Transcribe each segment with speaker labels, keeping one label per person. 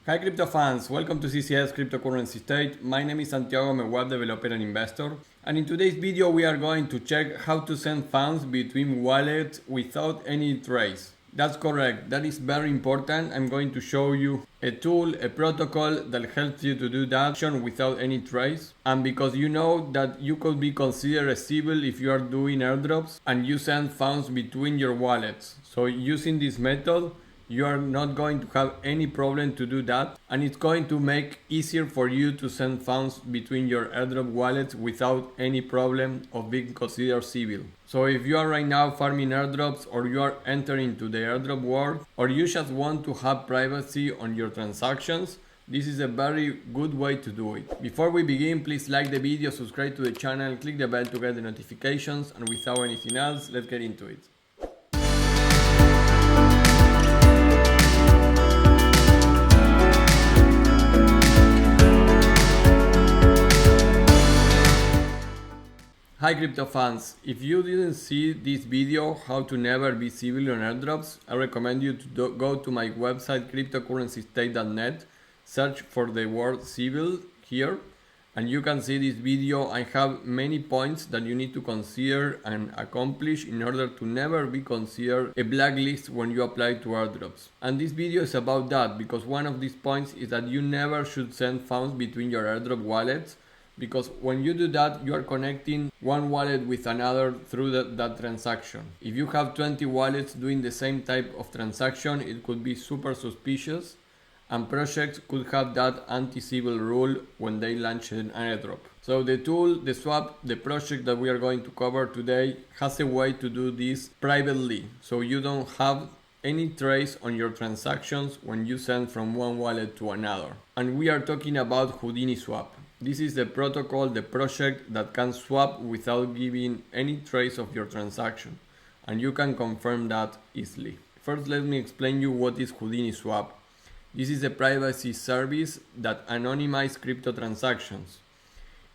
Speaker 1: Hi crypto fans, welcome to CCS Cryptocurrency State. My name is Santiago, I'm a web developer and investor. And in today's video we are going to check how to send funds between wallets without any trace. That's correct, that is very important. I'm going to show you a tool, a protocol that helps you to do that without any trace. And because you know that you could be considered a Sybil if you are doing airdrops and you send funds between your wallets. So using this method, you are not going to have any problem to do that, and it's going to make easier for you to send funds between your airdrop wallets without any problem of being considered civil. So if you are right now farming airdrops, or you are entering into the airdrop world, or you just want to have privacy on your transactions, this is a very good way to do it. Before we begin, please like the video, subscribe to the channel, click the bell to get the notifications, and without anything else, let's get into it. Hi crypto fans, if you didn't see this video how to never be civil on airdrops, I recommend you to go to my website cryptocurrencystate.net, search for the word civil here, and you can see this video. I have many points that you need to consider and accomplish in order to never be considered a blacklist when you apply to airdrops. And this video is about that, because one of these points is that you never should send funds between your airdrop wallets, because when you do that, you are connecting one wallet with another through that transaction. If you have 20 wallets doing the same type of transaction, it could be super suspicious, and projects could have that anti-civil rule when they launch an airdrop. So the tool, the swap, the project that we are going to cover today has a way to do this privately, so you don't have any trace on your transactions when you send from one wallet to another. And we are talking about Houdini Swap. This is the protocol, the project that can swap without giving any trace of your transaction, and you can confirm that easily. First, let me explain you what is Houdini Swap. This is a privacy service that anonymizes crypto transactions.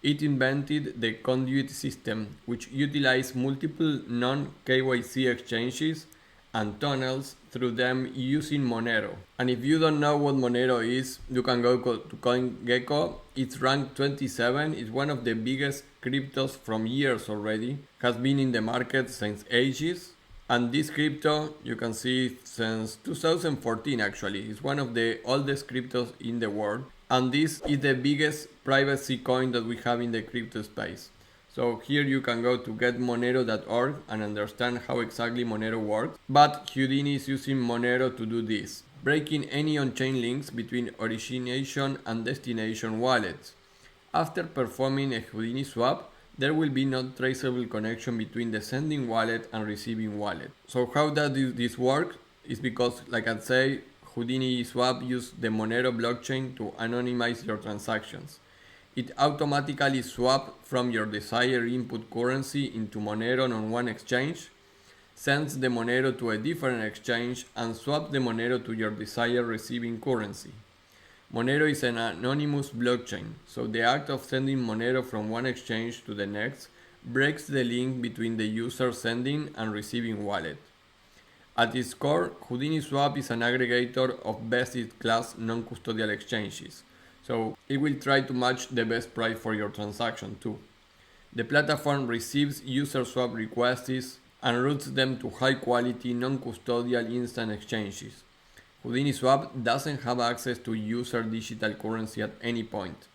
Speaker 1: It invented the conduit system, which utilizes multiple non-KYC exchanges and tunnels through them using Monero. And if you don't know what Monero is, you can go to CoinGecko. It's ranked 27. It's one of the biggest cryptos from years already. Has been in the market since ages. And this crypto, you can see it since 2014 actually. It's one of the oldest cryptos in the world. And this is the biggest privacy coin that we have in the crypto space. So here you can go to getmonero.org and understand how exactly Monero works. But Houdini is using Monero to do this, breaking any on-chain links between origination and destination wallets. After performing a Houdini swap, there will be no traceable connection between the sending wallet and receiving wallet. So how does this work? Is because, like I say, Houdini Swap uses the Monero blockchain to anonymize your transactions. It automatically swaps from your desired input currency into Monero on one exchange, sends the Monero to a different exchange, and swaps the Monero to your desired receiving currency. Monero is an anonymous blockchain, so the act of sending Monero from one exchange to the next breaks the link between the user sending and receiving wallet. At its core, Houdini Swap is an aggregator of best-in-class non-custodial exchanges. So it will try to match the best price for your transaction too. The platform receives user swap requests and routes them to high quality non-custodial instant exchanges. Houdini Swap doesn't have access to user digital currency at any point.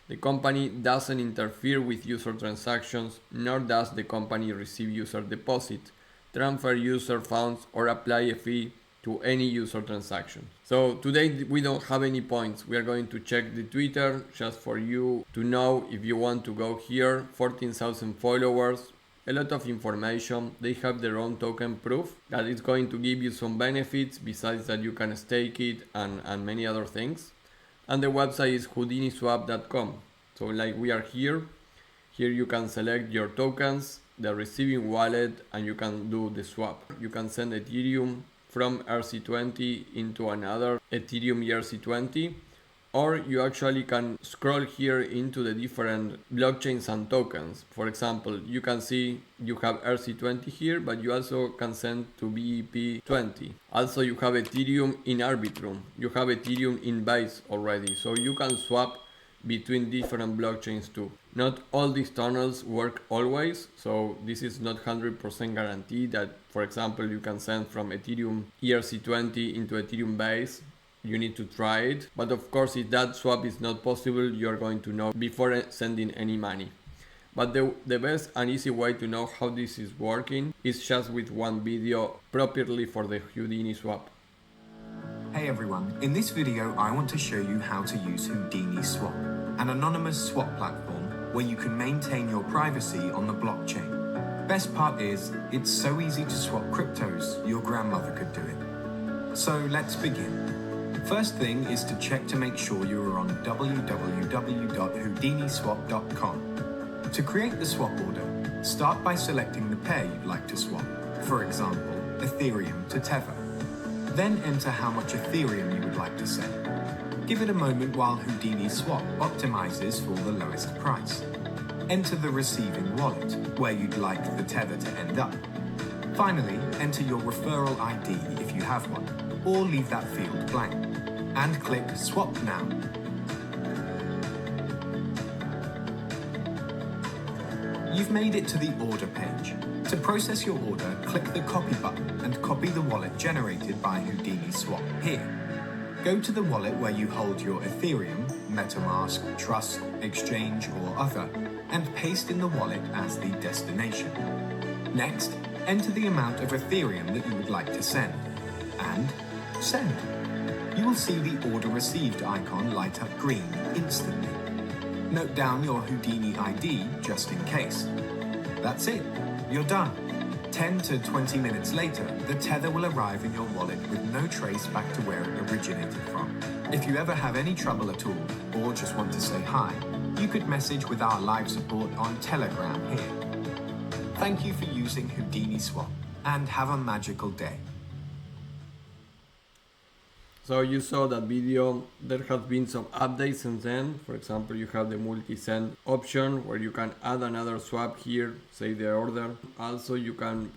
Speaker 1: The company doesn't interfere with user transactions, nor does the company receive user deposits, transfer user funds, or apply a fee to any user transaction. So today we don't have any points. We are going to check the Twitter just for you to know if you want to go here. 14,000 followers, a lot of information. They have their own token proof that is going to give you some benefits besides that you can stake it and many other things. And the website is houdiniswap.com. So like we are here you can select your tokens, the receiving wallet, and you can do the swap. You can send Ethereum from ERC20 into another Ethereum ERC20, Or you actually can scroll here into the different blockchains and tokens. For example, you can see you have ERC20 here, but you also can send to BEP20. Also, you have Ethereum in Arbitrum. You have Ethereum in Base already, so you can swap between different blockchains too. Not all these tunnels work always, so this is not 100% guaranteed that, for example, you can send from Ethereum ERC20 into Ethereum Base. You need to try it, but of course if that swap is not possible, you're going to know before sending any money. But the best and easy way to know how this is working is just with one video properly for the Houdini Swap.
Speaker 2: Hey everyone, in this video I want to show you how to use Houdini Swap, an anonymous swap platform where you can maintain your privacy on the blockchain. Best part is, it's so easy to swap cryptos, your grandmother could do it. So let's begin. First thing is to check to make sure you are on www.houdiniswap.com. To create the swap order, start by selecting the pair you'd like to swap, for example, Ethereum to Tether. Then enter how much Ethereum you would like to send. Give it a moment while Houdini Swap optimizes for the lowest price. Enter the receiving wallet, where you'd like the Tether to end up. Finally, enter your referral ID if you have one, or leave that field blank, and click Swap Now. You've made it to the order page. To process your order, click the copy button and copy the wallet generated by Houdini Swap here. Go to the wallet where you hold your Ethereum, MetaMask, Trust, Exchange or other, and paste in the wallet as the destination. Next, enter the amount of Ethereum that you would like to send, and send. You will see the order received icon light up green instantly. Note down your Houdini ID just in case. That's it, you're done. 10 to 20 minutes later, the Tether will arrive in your wallet with no trace back to where it originated from. If you ever have any trouble at all, or just want to say hi, you could message with our live support on Telegram here. Thank you for using Houdini Swap, and have a magical day.
Speaker 1: So you saw that video. There has been some updates since then. For example, you have the multi-send option where you can add another swap here, say the order. Also, you can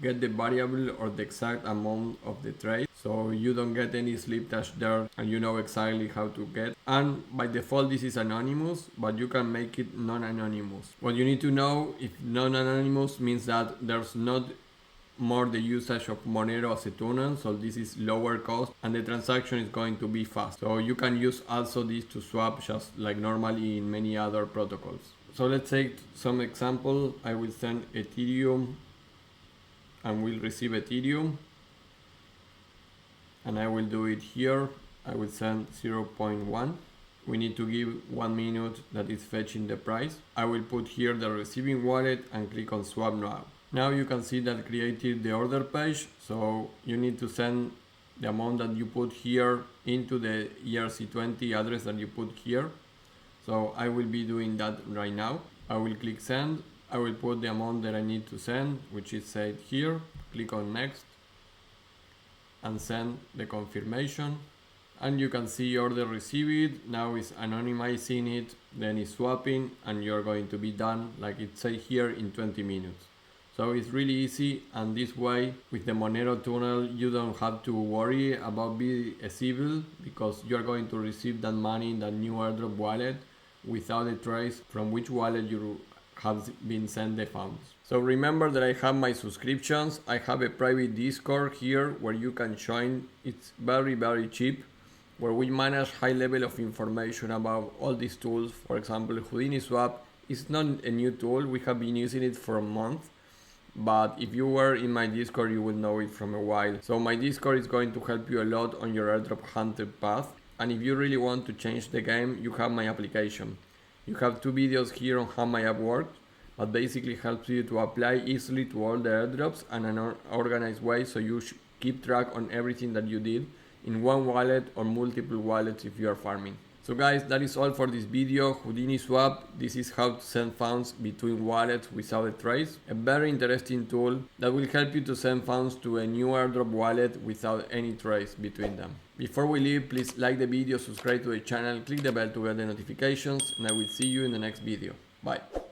Speaker 1: get the variable or the exact amount of the trade, so you don't get any slippage there and you know exactly how to get. And by default this is anonymous, but you can make it non-anonymous. What you need to know, if non-anonymous means that there's not more the usage of Monero as a tunnel, so this is lower cost and the transaction is going to be fast. So you can use also this to swap just like normally in many other protocols. So let's take some example. I will send Ethereum and will receive Ethereum, and I will do it here. I will send 0.1. We need to give 1 minute that is fetching the price. I will put here the receiving wallet and click on swap now. Now you can see that created the order page, so you need to send the amount that you put here into the ERC20 address that you put here. So I will be doing that right now. I will click send. I will put the amount that I need to send, which is said here. Click on next and send the confirmation. And you can see order received. Now it's anonymizing it, then it's swapping, and you're going to be done like it said here in 20 minutes. So it's really easy, and this way with the Monero tunnel you don't have to worry about being a Sybil, because you're going to receive that money in that new Airdrop wallet without a trace from which wallet you have been sent the funds. So remember that I have my subscriptions. I have a private Discord here where you can join. It's very cheap, where we manage high level of information about all these tools. For example, Houdini Swap is not a new tool. We have been using it for a month. But if you were in my Discord, you will know it from a while. So my Discord is going to help you a lot on your airdrop hunter path. And if you really want to change the game, you have my application. You have 2 videos here on how my app works, but basically helps you to apply easily to all the airdrops in an organized way, so you keep track on everything that you did in one wallet or multiple wallets if you are farming. So guys, that is all for this video. Houdini Swap, this is how to send funds between wallets without a trace. A very interesting tool that will help you to send funds to a new airdrop wallet without any trace between them. Before we leave, please like the video, subscribe to the channel, click the bell to get the notifications, and I will see you in the next video. Bye.